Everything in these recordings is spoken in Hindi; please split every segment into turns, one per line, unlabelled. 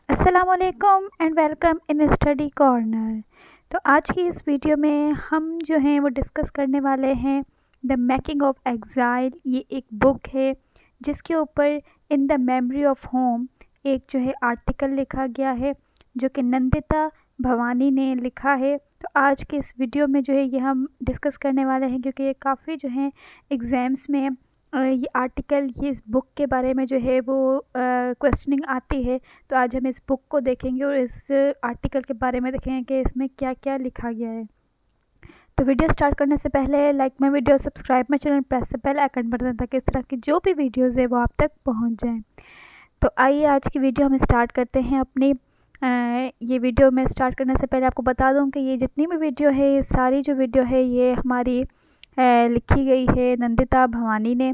अस्सलामुअलैकुम and welcome in study corner. तो आज की इस वीडियो में हम जो हैं वो डिस्कस करने वाले हैं द मेकिंग ऑफ एग्ज़ाइल। ये एक बुक है जिसके ऊपर in the memory of home एक जो है आर्टिकल लिखा गया है जो कि नंदिता भवानी ने लिखा है। तो आज के इस वीडियो में जो है ये हम डिस्कस करने वाले हैं क्योंकि ये काफ़ी जो है एग्ज़ाम्स में ये आर्टिकल, ये इस बुक के बारे में जो है वो क्वेश्चनिंग आती है। तो आज हम इस बुक को देखेंगे और इस आर्टिकल के बारे में देखेंगे कि इसमें क्या क्या लिखा गया है। तो वीडियो स्टार्ट करने से पहले like my video, subscribe my channel, press the bell icon button ताकि इस तरह की जो भी वीडियोज़ है वो आप तक पहुँच जाएँ। तो आइए आज की वीडियो हम स्टार्ट करते हैं अपनी। ये वीडियो में स्टार्ट करने से पहले आपको बता दूं कि ये जितनी भी वीडियो है, ये सारी जो वीडियो है ये हमारी लिखी गई है नंदिता भवानी ने।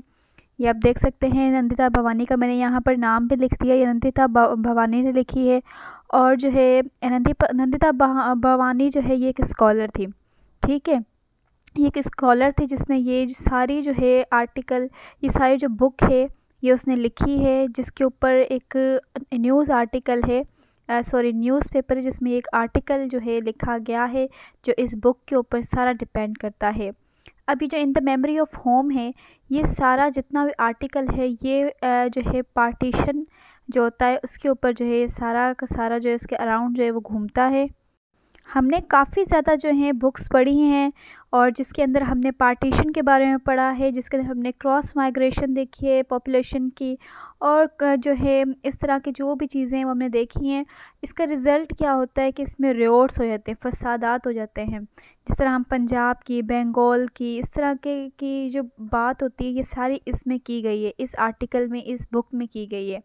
ये आप देख सकते हैं नंदिता भवानी का मैंने यहाँ पर नाम भी लिख दिया, ये नंदिता भवानी ने लिखी है। और जो है नंदिता भवानी जो है ये एक स्कॉलर थी, ठीक है। ये एक स्कॉलर थी जिसने ये सारी जो है आर्टिकल, ये सारी जो बुक है ये उसने लिखी है, जिसके ऊपर एक न्यूज़ आर्टिकल है, न्यूज़पेपर है जिसमें एक आर्टिकल जो है लिखा गया है जो इस बुक के ऊपर सारा डिपेंड करता है। अभी जो in the memory of home है, ये सारा जितना भी आर्टिकल है ये जो है पार्टीशन जो होता है उसके ऊपर जो है सारा का सारा जो है उसके अराउंड जो है वो घूमता है। हमने काफ़ी ज़्यादा जो है बुक्स पढ़ी हैं और जिसके अंदर हमने पार्टीशन के बारे में पढ़ा है, जिसके अंदर हमने क्रॉस माइग्रेशन देखी है पॉपुलेशन की, और जो है इस तरह की जो भी चीज़ें हैं वो हमने देखी हैं। इसका रिज़ल्ट क्या होता है कि इसमें रिवॉर्ड्स हो जाते हैं, फसादात हो जाते हैं। जिस तरह हम पंजाब की, बंगाल की, इस तरह के की जो बात होती है ये सारी इसमें की गई है, इस आर्टिकल में, इस बुक में की गई है।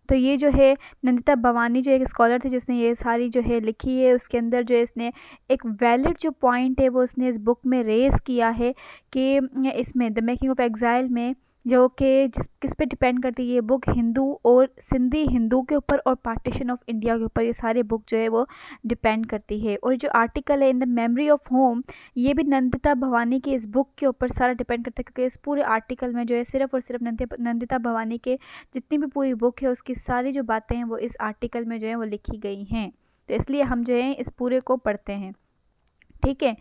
तो ये जो है नंदिता भवानी जो एक स्कॉलर थी जिसने ये सारी जो है लिखी है, उसके अंदर जो है इसने एक वैलिड जो पॉइंट है वो उसने इस बुक में रेज़ किया है कि इसमें द मेकिंग ऑफ एग्ज़ाइल में जो कि किस पे डिपेंड करती है ये बुक, हिंदू और सिंधी हिंदू के ऊपर और पार्टीशन ऑफ इंडिया के ऊपर, ये सारे बुक जो है वो डिपेंड करती है। और जो आर्टिकल है in the memory of home, ये भी नंदिता भवानी की इस बुक के ऊपर सारा डिपेंड करता है क्योंकि इस पूरे आर्टिकल में जो है सिर्फ और सिर्फ नंदिता भवानी के जितनी भी पूरी बुक है उसकी सारी जो बातें हैं वो इस आर्टिकल में जो है वो लिखी गई हैं। तो इसलिए हम जो है इस पूरे को पढ़ते हैं, ठीक है।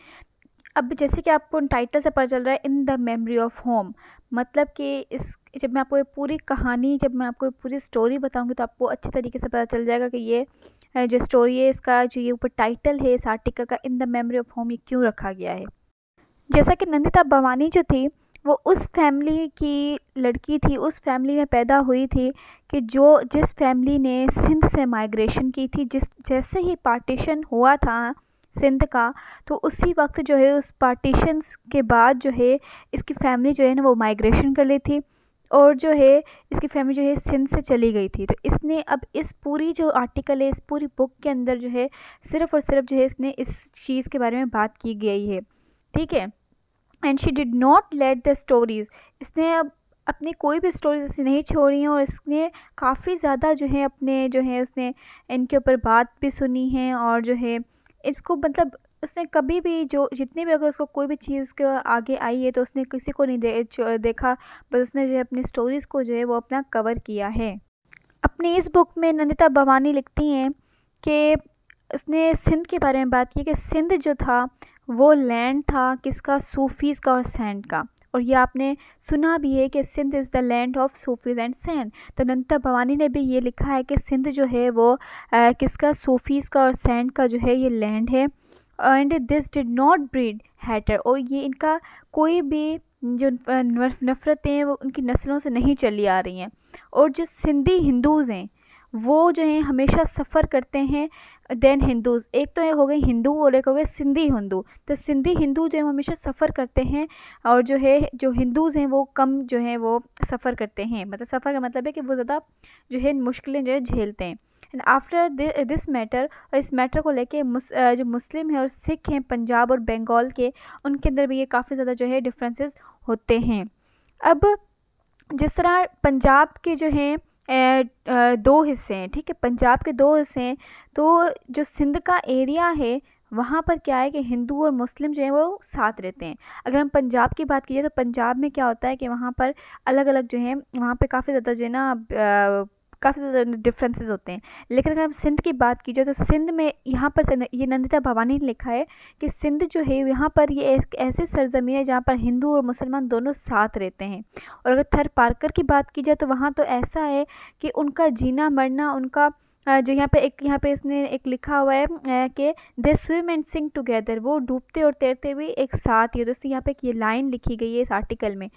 अब जैसे कि आपको टाइटल से पता चल रहा है in the memory of home, मतलब कि इस जब मैं आपको ये पूरी कहानी, जब मैं आपको पूरी स्टोरी बताऊंगी तो आपको अच्छे तरीके से पता चल जाएगा कि ये जो स्टोरी है, इसका जो ये ऊपर टाइटल है इस आर्टिकल का in the memory of home, ये क्यों रखा गया है। जैसा कि नंदिता भवानी जो थी वो उस फैमिली की लड़की थी, उस फैमिली में पैदा हुई थी कि जिस फैमिली ने सिंध से माइग्रेशन की थी। जैसे ही पार्टीशन हुआ था सिंध का, तो उसी वक्त जो है उस पार्टीशंस के बाद जो है इसकी फैमिली जो है ना वो माइग्रेशन कर ली थी और जो है इसकी फैमिली जो है सिंध से चली गई थी। तो इसने अब इस पूरी जो आर्टिकल है, इस पूरी बुक के अंदर जो है सिर्फ और सिर्फ जो है इसने इस चीज़ के बारे में बात की गई है, ठीक है। And she did not let the stories, इसने अब अपनी कोई भी स्टोरीज ऐसी नहीं छोड़ी हैं और इसने काफ़ी ज़्यादा जो है अपने जो है उसने इनके ऊपर बात भी सुनी है और जो है इसको मतलब उसने कभी भी जो जितनी भी अगर उसको कोई भी चीज़ के आगे आई है तो उसने किसी को नहीं देखा, बस उसने जो है अपनी स्टोरीज़ को जो है वो अपना कवर किया है। अपनी इस बुक में नंदिता भवानी लिखती हैं कि उसने सिंध के बारे में बात की कि सिंध जो था वो लैंड था किसका, सूफीज़ का और सैंड का। और ये आपने सुना भी है कि Sindh is the land of Sufis and sand. तो नंदिता भवानी ने भी ये लिखा है कि सिंध जो है वो किसका, सूफीज़ का और सैंड का जो है ये लैंड है। And this did not breed Hatter, और ये इनका कोई भी जो नफ़रतें वो उनकी नस्लों से नहीं चली आ रही हैं। और जो सिंधी हिंदूज़ हैं वो जो है हमेशा सफ़र करते हैं देन हिंदूज़। एक तो हो गए हिंदू और एक हो गए सिंधी हिंदू। तो सिंधी हिंदू जो है हमेशा सफ़र करते हैं और जो है जो हिंदूज़ हैं वो कम जो है वो सफ़र करते हैं। मतलब सफ़र का मतलब है कि वो ज़्यादा जो है मुश्किलें जो है झेलते हैं। एंड आफ्टर दिस मैटर, और इस मैटर को लेके जो मुस्लिम हैं और सिख हैं पंजाब और बंगाल के, उनके अंदर भी ये काफ़ी ज़्यादा जो है डिफरेंसेस होते हैं। अब जिस तरह पंजाब के जो हैं दो हिस्से हैं, ठीक है, पंजाब के दो हिस्से हैं। तो जो सिंध का एरिया है वहाँ पर क्या है कि हिंदू और मुस्लिम जो है वो साथ रहते हैं। अगर हम पंजाब की बात कीजिए तो पंजाब में क्या होता है कि वहाँ पर अलग अलग जो है वहाँ पे काफ़ी ज़्यादा जो है ना काफ़ी ज़्यादा डिफरेंसेस होते हैं। लेकिन अगर हम सिंध की बात की जाए तो सिंध में यहाँ पर ये नंदिता भवानी ने लिखा है कि सिंध जो है यहाँ पर ये एक ऐसी सरजमीन है जहाँ पर हिंदू और मुसलमान दोनों साथ रहते हैं। और अगर थर पारकर की बात की जाए तो वहाँ तो ऐसा है कि उनका जीना मरना उनका जो यहाँ पे इसने एक लिखा हुआ है कि दे स्विम एंड सिंग टुगेदर, वो डूबते और तैरते हुए एक साथ ही। दोस्तों यहाँ पे ये लाइन लिखी गई है इस आर्टिकल में।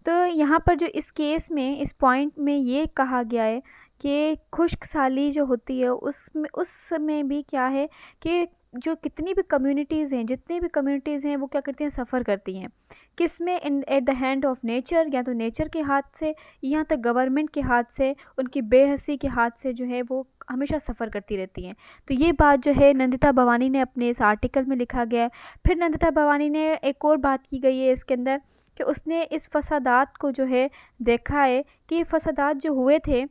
तो यहाँ पर जो इस केस में इस पॉइंट में ये कहा गया है कि खुश्क साली जो होती है उसमें उस समय भी क्या है कि जो कितनी भी कम्युनिटीज़ हैं जितनी भी कम्युनिटीज़ हैं वो क्या करती हैं, सफ़र करती हैं। किस में, in at the hand of nature, या तो नेचर के हाथ से, यहाँ तक गवर्नमेंट के हाथ से, उनकी बेहसी के हाथ से जो है वो हमेशा सफ़र करती रहती हैं। तो ये बात जो है नंदिता भवानी ने अपने इस आर्टिकल में लिखा गया है। फिर नंदिता भवानी ने एक और बात की गई है इसके अंदर कि उसने इस फसादात को जो है देखा है कि फसादात जो हुए थे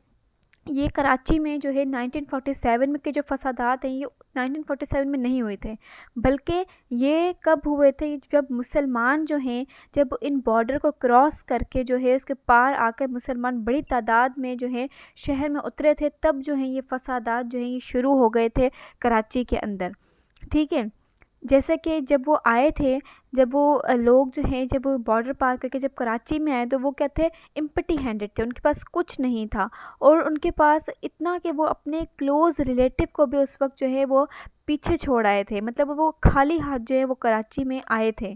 ये कराची में जो है 1947 में के जो फसादात हैं ये 1947 में नहीं हुए थे, बल्कि ये कब हुए थे, जब मुसलमान जो हैं जब इन बॉर्डर को क्रॉस करके जो है उसके पार आकर मुसलमान बड़ी तादाद में जो है शहर में उतरे थे, तब जो है ये फसादात जो हैं ये शुरू हो गए थे कराची के अंदर। ठीक है, जैसे कि जब वो आए थे, जब वो लोग जो हैं जब वो बॉर्डर पार करके जब कराची में आए तो वो क्या थे, एम्प्टी हैंडेड थे, उनके पास कुछ नहीं था। और उनके पास इतना कि वो अपने क्लोज़ रिलेटिव को भी उस वक्त जो है वो पीछे छोड़ आए थे, मतलब वो खाली हाथ जो है वो कराची में आए थे।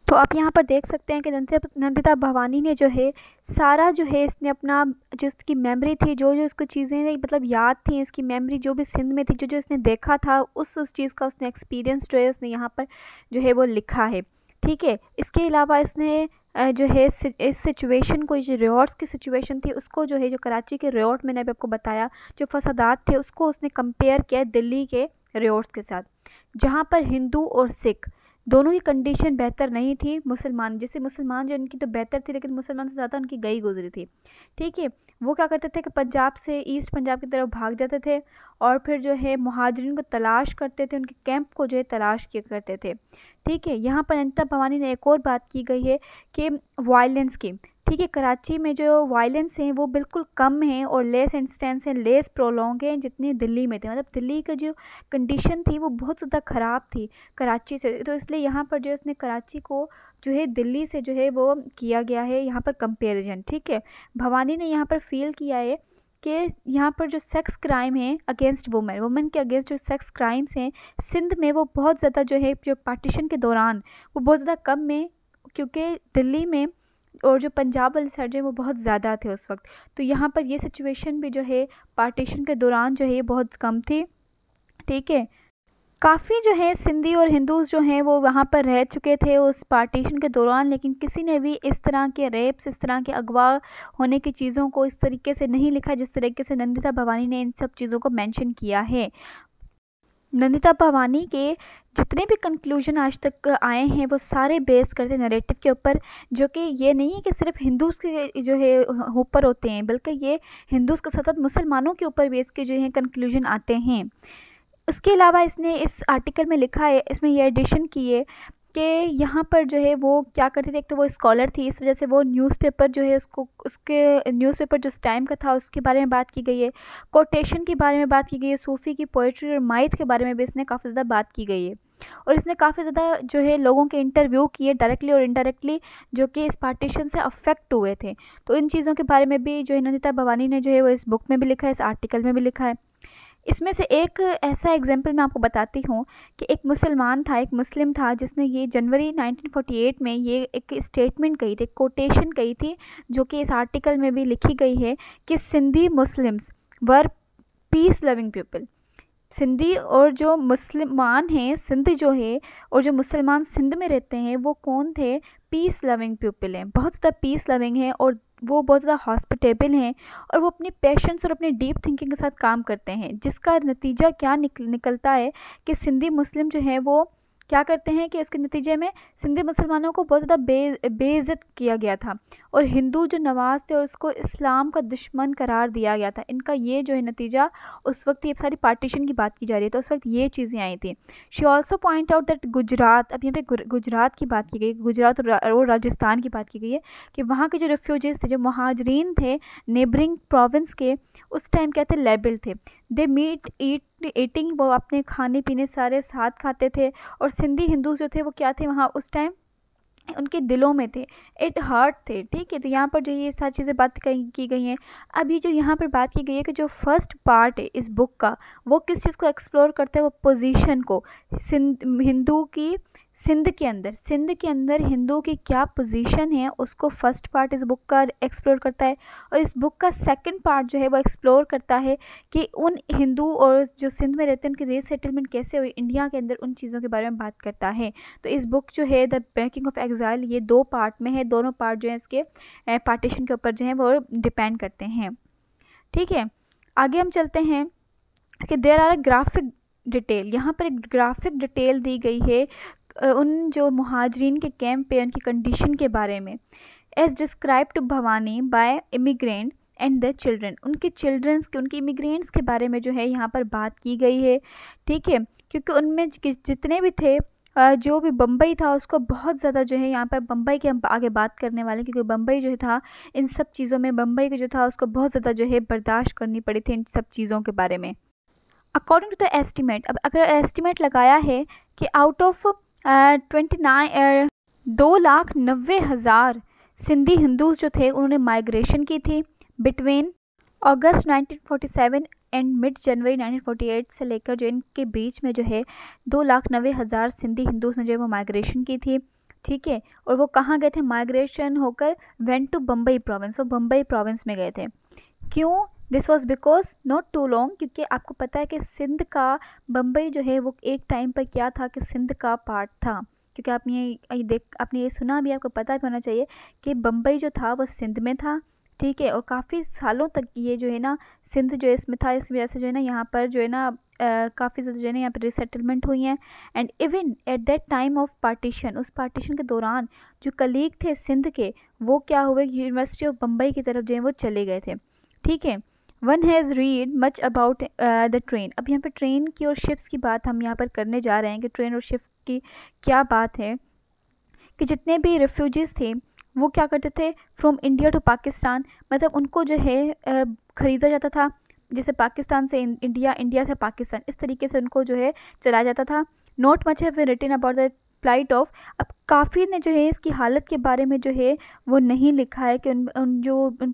तो आप यहाँ पर देख सकते हैं कि नंदिता भवानी ने जो है सारा जो है इसने अपना जो इसकी मेमोरी थी, जो जो इसको चीज़ें मतलब याद थी, इसकी मेमोरी जो भी सिंध में थी, जो जो इसने देखा था उस चीज़ का उसने एक्सपीरियंस जो है उसने यहाँ पर जो है वो लिखा है। ठीक है, इसके अलावा इसने जो है इस सिचुएशन को, जो रियोट्स की सिचुएशन थी उसको जो है, जो कराची के रियोट मैंने अभी आपको बताया जो फसादात थे उसको उसने कंपेयर किया दिल्ली के रियोट्स के साथ, जहाँ पर हिंदू और सिख दोनों की कंडीशन बेहतर नहीं थी। मुसलमान, जैसे मुसलमान जो उनकी तो बेहतर थी लेकिन मुसलमान से ज़्यादा उनकी गई गुजरी थी। ठीक है, वो क्या करते थे कि पंजाब से ईस्ट पंजाब की तरफ भाग जाते थे और फिर जो है मुहाजिरीन को तलाश करते थे, उनके कैंप को जो है तलाश किया करते थे। ठीक है, यहाँ पर नंदिता भवानी ने एक और बात की गई है कि वायलेंस की। ठीक है, कराची में जो वायलेंस हैं वो बिल्कुल कम हैं और लेस इंस्टेंस हैं, लेस प्रोलॉन्ग हैं जितनी दिल्ली में थे। मतलब दिल्ली का जो कंडीशन थी वो बहुत ज़्यादा ख़राब थी कराची से, तो इसलिए यहाँ पर जो इसने कराची को जो है दिल्ली से जो है वो किया गया है यहाँ पर कंपेरिजन। ठीक है, भवानी ने यहाँ पर फील किया है कि यहाँ पर जो सेक्स क्राइम है अगेंस्ट वुमेन के अगेंस्ट जो सेक्स क्राइम्स हैं सिंध में वो बहुत ज़्यादा जो है जो पार्टीशन के दौरान वो बहुत ज़्यादा कम में, क्योंकि दिल्ली में और जो पंजाब वाली साइड जो है वो बहुत ज़्यादा थे उस वक्त। तो यहाँ पर ये सिचुएशन भी जो है पार्टीशन के दौरान जो है बहुत कम थी। ठीक है, काफ़ी जो है सिंधी और हिंदूज़ जो हैं वो वहाँ पर रह चुके थे उस पार्टीशन के दौरान, लेकिन किसी ने भी इस तरह के रेप्स, इस तरह के अगवा होने की चीज़ों को इस तरीके से नहीं लिखा जिस तरीके से नंदिता भवानी ने इन सब चीज़ों को मेंशन किया है। नंदिता भवानी के जितने भी कंक्लूजन आज तक आए हैं वो सारे बेस करते हैं नरेटिव के ऊपर, जो कि ये नहीं है कि सिर्फ हिंदूज़ के जो है ऊपर होते हैं, बल्कि ये हिंदूज़ के साथ मुसलमानों के ऊपर भी इसके जो है कंक्लूजन आते हैं। इसके अलावा इसने इस आर्टिकल में लिखा है, इसमें ये एडिशन की है कि यहाँ पर जो है वो क्या करती थी, एक तो वो स्कॉलर थी, इस वजह से वो न्यूज़पेपर जो है उसके न्यूज़पेपर जो उस टाइम का था उसके बारे में बात की गई है, कोटेशन के बारे में बात की गई है, सूफ़ी की पोइट्री और माइथ के बारे में भी इसने काफ़ी ज़्यादा बात की गई है। और इसने काफ़ी ज़्यादा जो है लोगों के इंटरव्यू किए डायरेक्टली और इनडायरेक्टली जो कि इस पार्टीशन से अफेक्ट हुए थे। तो इन चीज़ों के बारे में भी जो है नंदिता भवानी ने जो है वो इस बुक में भी लिखा है, इस आर्टिकल में भी लिखा है। इसमें से एक ऐसा एग्जाम्पल मैं आपको बताती हूँ कि एक मुस्लिम था जिसने ये जनवरी 1948 में ये एक स्टेटमेंट कही थी, कोटेशन कही थी, जो कि इस आर्टिकल में भी लिखी गई है कि सिंधी मुस्लिम्स वर पीस लविंग पीपल। सिंधी और जो मुसलमान हैं सिंध जो है और जो मुसलमान सिंध में रहते हैं वो कौन थे, पीस लविंग पीपल हैं, बहुत ज़्यादा पीस लविंग हैं और वो बहुत ज़्यादा हॉस्पिटेबल हैं और वो अपनी पेशेंस और अपनी डीप थिंकिंग के साथ काम करते हैं, जिसका नतीजा क्या निकलता है कि सिंधी मुस्लिम जो है वो क्या करते हैं कि इसके नतीजे में सिंधी मुसलमानों को बहुत ज़्यादा बेइज्जत किया गया था और हिंदू जो नवाज थे और उसको इस्लाम का दुश्मन करार दिया गया था। इनका ये जो है नतीजा, उस वक्त ये सारी पार्टीशन की बात की जा रही है तो उस वक्त ये चीज़ें आई थी। She also point out that Gujarat, अब यहाँ पे गुजरात की बात की गई, गुजरात और राजस्थान की बात की गई है कि वहाँ के जो रेफ्यूजीज थे, जो महाजरीन थे नेबरिंग प्रोविंस के, उस टाइम क्या थे, लेबल थे। दे ईटिंग, वो अपने खाने पीने सारे साथ खाते थे। और सिंधी हिंदू जो थे वो क्या थे वहाँ उस टाइम, उनके दिलों में थे, इट हर्ट थे। ठीक है, तो यहाँ पर जो ये सारी चीज़ें बात की गई हैं। अब ये जो यहाँ पर बात की गई है कि जो फर्स्ट पार्ट है इस बुक का, वो किस चीज़ को एक्सप्लोर करता है, वो पोजीशन को, हिंदू की सिंध के अंदर हिंदू की क्या पोजीशन है, उसको फर्स्ट पार्ट इस बुक का एक्सप्लोर करता है। और इस बुक का सेकंड पार्ट जो है वो एक्सप्लोर करता है कि उन हिंदू और जो सिंध में रहते हैं उनकी रीसेटलमेंट कैसे हुई इंडिया के अंदर, उन चीज़ों के बारे में बात करता है। तो इस बुक जो है द मेकिंग ऑफ एग्जाइल, ये 2 पार्ट में है। दोनों पार्ट जो है इसके पार्टीशन के ऊपर जो है वो डिपेंड करते हैं। ठीक है, आगे हम चलते हैं कि देयर आर ग्राफिक डिटेल, यहाँ पर एक ग्राफिक डिटेल दी गई है उन जो मुहाजरीन के कैंप पे उनकी कंडीशन के बारे में। As described Bhavnani by immigrant and the children, उनके चिल्ड्रंस के, उनके इमिग्रेंट्स के बारे में जो है यहाँ पर बात की गई है। ठीक है, क्योंकि उनमें जितने भी थे, जो भी बम्बई था उसको बहुत ज़्यादा जो है, यहाँ पर बम्बई के हम आगे बात करने वाले, क्योंकि बम्बई जो था इन सब चीज़ों में, बम्बई का जो था उसको बहुत ज़्यादा जो है बर्दाश्त करनी पड़ी थी इन सब चीज़ों के बारे में। अकॉर्डिंग टू द एस्टिमेट, अब अगर एस्टिमेट लगाया है कि आउट ऑफ 2,90,000 सिंधी हिंदूज जो थे उन्होंने माइग्रेशन की थी बिटवीन अगस्त 1947 एंड मिड जनवरी 1948 से लेकर जो इनके बीच में जो है 2,90,000 सिंधी हिंदूज ने जो है वो माइग्रेशन की थी। ठीक है, और वो कहाँ गए थे, माइग्रेशन होकर वेंट टू बम्बई प्रोविंस, वो बम्बई प्रोविंस में गए थे। क्यों, this was because not too long, क्योंकि आपको पता है कि सिंध का बम्बई जो है वो एक टाइम पर क्या था कि सिंध का पार्ट था। क्योंकि आपने ये सुना भी, आपको पता भी होना चाहिए कि बम्बई जो था वो सिंध में था। ठीक है, और काफ़ी सालों तक ये जो है ना सिंध जो इसमें था, इस वजह से जो है ना यहाँ पर जो है ना काफ़ी ज़्यादा जो है ना यहाँ पर रिसेटलमेंट हुई हैं। And even at that time of partition, उस पार्टीशन के दौरान जो कलीग थे सिंध के, वो क्या हुए, यूनिवर्सिटी ऑफ बम्बई की तरफ जो है वो चले गए थे। ठीक है, one has read much about the train, अब यहाँ पर ट्रेन की और शिप्स की बात हम यहाँ पर करने जा रहे हैं कि ट्रेन और शिप की क्या बात है। कि जितने भी रेफ्यूजीज़ थे वो क्या करते थे, फ्रॉम इंडिया टू पाकिस्तान, मतलब उनको जो है ख़रीदा जाता था, जैसे पाकिस्तान से इंडिया, इंडिया से पाकिस्तान, इस तरीके से उनको जो है चलाया जाता था। Not much have written about the flight of, अब काफ़ी ने जो है इसकी हालत के बारे में जो है वो नहीं लिखा है कि उन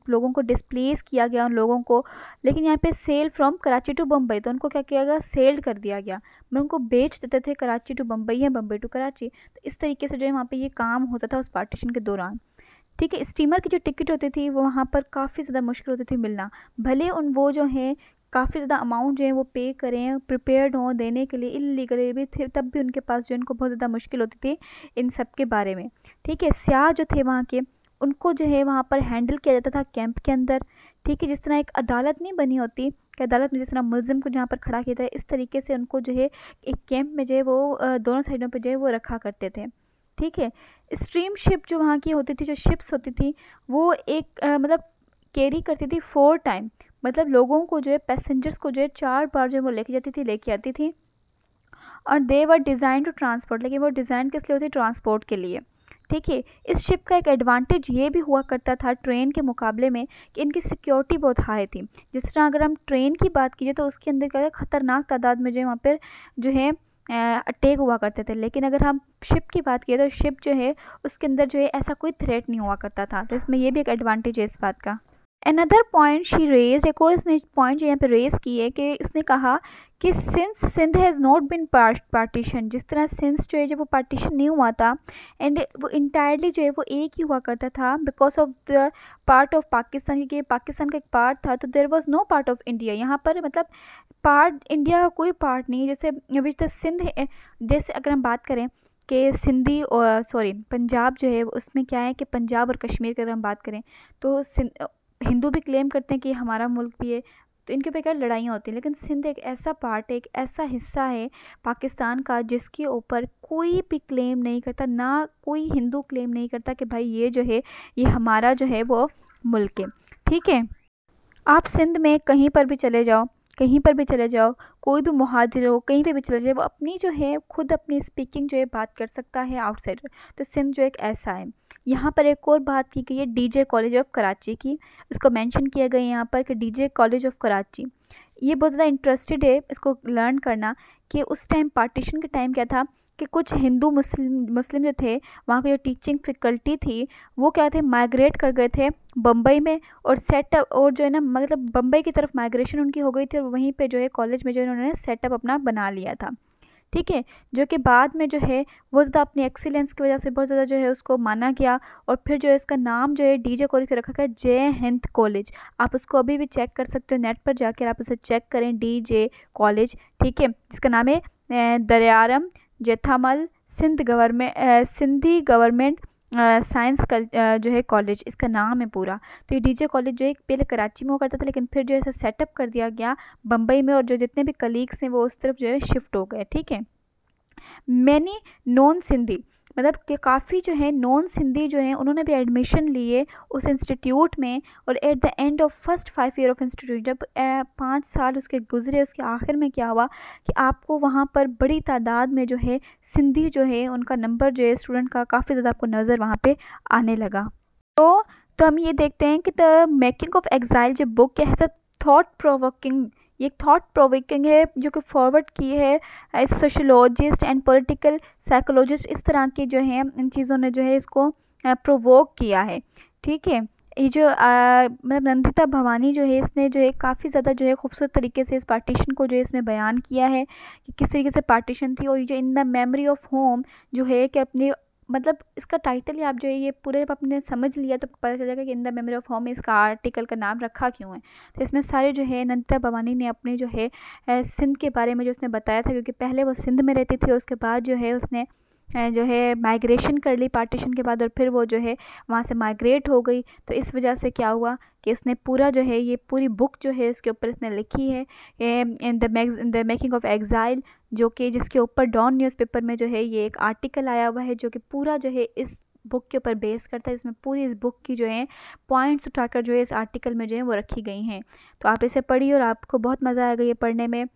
लोगों को डिस्प्लेस किया गया, उन लोगों को, लेकिन यहाँ पे sail from Karachi to Bombay, तो उनको क्या किया गया, सेल्ड कर दिया गया, मैं उनको बेच देते थे कराची टू बम्बई या बम्बई टू कराची। तो इस तरीके से जो है वहाँ पे ये काम होता था उस पार्टीशन के दौरान। ठीक है, स्टीमर की जो टिकट होती थी वो वहाँ पर काफ़ी ज़्यादा मुश्किल होती थी मिलना, भले वो जो है काफ़ी ज़्यादा अमाउंट जो है वो पे करें, प्रिपेयर्ड हों देने के लिए, इलीगली भी थे, तब भी उनके पास जो इनको बहुत ज़्यादा मुश्किल होती थी इन सब के बारे में। ठीक है, स्याह जो थे वहाँ के, उनको जो है वहाँ पर हैंडल किया जाता था कैंप के अंदर। ठीक है, जिस तरह एक अदालत नहीं बनी होती कि अदालत में जिस तरह मुलजिम को जहाँ पर खड़ा किया था, इस तरीके से उनको जो है एक कैंप में जो है वो दोनों साइडों पर जो है वो रखा करते थे। ठीक है, स्ट्रीम शिप जो वहाँ की होती थी, जो शिप्स होती थी, वो एक मतलब कैरी करती थी 4 टाइम, मतलब लोगों को जो है, पैसेंजर्स को जो है 4 बार जो है वो लेके आती थी। और दे वर डिज़ाइन टू ट्रांसपोर्ट, लेकिन वो डिज़ाइन किस लिए होती, ट्रांसपोर्ट के लिए। ठीक है, इस शिप का एक एडवांटेज ये भी हुआ करता था ट्रेन के मुकाबले में कि इनकी सिक्योरिटी बहुत हाई थी। जिस तरह अगर हम ट्रेन की बात कीजिए तो उसके अंदर क्या ख़तरनाक तादाद में जो है वहाँ पर जो है अटैक हुआ करते थे, लेकिन अगर हम शिप की बात किए तो शिप जो है उसके अंदर जो है ऐसा कोई थ्रेट नहीं हुआ करता था। तो इसमें ये भी एक एडवांटेज है इस बात का। अनदर पॉइंट शी रेज, एक और इसने पॉइंट जो यहाँ पे रेज की है कि इसने कहा कि since Sindh has not been partition, जिस तरह सिंध जो है जब वो पार्टीशन नहीं हुआ था एंड वो इंटायरली जो है वो एक ही हुआ करता था because of the part of Pakistan, क्योंकि पाकिस्तान का एक पार्ट था, तो there was no part of India, यहाँ पर मतलब पार्ट इंडिया का कोई पार्ट नहीं। जैसे अभी तो सिंध है, जैसे अगर हम बात करें कि सिंधी और पंजाब जो है उसमें क्या है कि पंजाब और कश्मीर की अगर हम बात करें तो हिंदू भी क्लेम करते हैं कि हमारा मुल्क भी है, तो इनके ऊपर क्या लड़ाइयाँ होती हैं। लेकिन सिंध एक ऐसा पार्ट है, एक ऐसा हिस्सा है पाकिस्तान का जिसके ऊपर कोई भी क्लेम नहीं करता, ना कोई हिंदू क्लेम नहीं करता कि भाई ये जो है ये हमारा जो है वो मुल्क है। ठीक है, आप सिंध में कहीं पर भी चले जाओ, कहीं पर भी चले जाओ, कोई भी मुहाजिर हो कहीं पे भी चले जाए, वो अपनी जो है खुद अपनी स्पीकिंग जो है बात कर सकता है आउटसाइडर। तो सिंध जो एक ऐसा है। यहाँ पर एक और बात की गई है डीजे कॉलेज ऑफ कराची की, इसको मेंशन किया गया है यहाँ पर कि डीजे कॉलेज ऑफ कराची। ये बहुत ज़्यादा इंटरेस्टेड है इसको लर्न करना कि उस टाइम पार्टीशन के टाइम क्या था कि कुछ हिंदू मुस्लिम जो थे, वहाँ की जो टीचिंग फैकल्टी थी वो क्या थे, माइग्रेट कर गए थे बम्बई में, और सेटअप और जो है ना मतलब बम्बई की तरफ माइग्रेशन उनकी हो गई थी, और वहीं पे जो है कॉलेज में जो इन्होंने सेटअप अपना बना लिया था। ठीक है, जो कि बाद में जो है वो ज़्यादा अपनी एक्सीलेंस की वजह से बहुत ज़्यादा जो है उसको माना गया, और फिर जो है इसका नाम जो है डीजे कॉलेज का रखा गया जय हिंद कॉलेज। आप उसको अभी भी चेक कर सकते हो, नेट पर जाकर आप उसे चेक करें, डीजे कॉलेज। ठीक है, जिसका नाम है दरियारम जेठामल सिंधी गवर्नमेंट साइंस जो है कॉलेज, इसका नाम है पूरा। तो ये डीजे कॉलेज जो है पहले कराची में हुआ करता था, लेकिन फिर जो है इसे सेटअप कर दिया गया बम्बई में, और जो जितने भी कलीग्स हैं वो उस तरफ जो है शिफ्ट हो गए। ठीक है, मैनी नॉन सिंधी मतलब कि काफ़ी जो है नॉन सिंधी जो हैं उन्होंने भी एडमिशन लिए उस इंस्टीट्यूट में, और at the end of first 5 year of institute, जब 5 साल उसके गुजरे, उसके आखिर में क्या हुआ कि आपको वहाँ पर बड़ी तादाद में जो है सिंधी जो है उनका नंबर जो है स्टूडेंट का काफ़ी ज़्यादा आपको नज़र वहाँ पे आने लगा। तो हम ये देखते हैं कि द मेकिंग ऑफ एग्जाइल जो बुक है हैज़ अ थॉट प्रोवोकिंग, ये थॉट प्रोवोकिंग है जो कि फॉरवर्ड की है सोशोलॉजिस्ट एंड पॉलिटिकल साइकोलॉजिस्ट, इस तरह के जो हैं इन चीज़ों ने जो है इसको प्रोवोक किया है। ठीक है, ये जो मतलब नंदिता भवानी जो है इसने जो है काफ़ी ज़्यादा जो है खूबसूरत तरीके से इस पार्टीशन को जो है इसमें बयान किया है कि किस तरीके से पार्टीशन थी। और ये जो in the memory of home जो है कि अपनी मतलब इसका टाइटल ही आप जो है ये पूरे जब आपने समझ लिया तो पता चल जाएगा कि in the memory of home इसका आर्टिकल का नाम रखा क्यों है। तो इसमें सारे जो है नंदिता भवानी ने अपने जो है सिंध के बारे में जो उसने बताया था, क्योंकि पहले वो सिंध में रहती थी, और उसके बाद जो है उसने जो है माइग्रेशन कर ली पार्टीशन के बाद, और फिर वो जो है वहाँ से माइग्रेट हो गई। तो इस वजह से क्या हुआ कि उसने पूरा जो है ये पूरी बुक जो है उसके ऊपर इसने लिखी है in the making of exile, जो कि जिसके ऊपर डॉन न्यूज़पेपर में जो है ये एक आर्टिकल आया हुआ है जो कि पूरा जो है इस बुक के ऊपर बेस करता है। इसमें पूरी इस बुक की जो है पॉइंट्स उठाकर जो है इस आर्टिकल में जो है वो रखी गई हैं। तो आप इसे पढ़िए और आपको बहुत मज़ा आएगा ये पढ़ने में।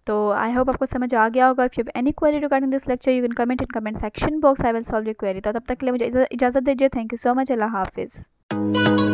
तो आई होप आपको समझ आ गया होगा। If you have any query regarding this lecture you can comment in comment section box, I will solve your query. तो तब तक के लिए मुझे इजाज़त दीजिए। Thank you so much. Allah हाफिज़।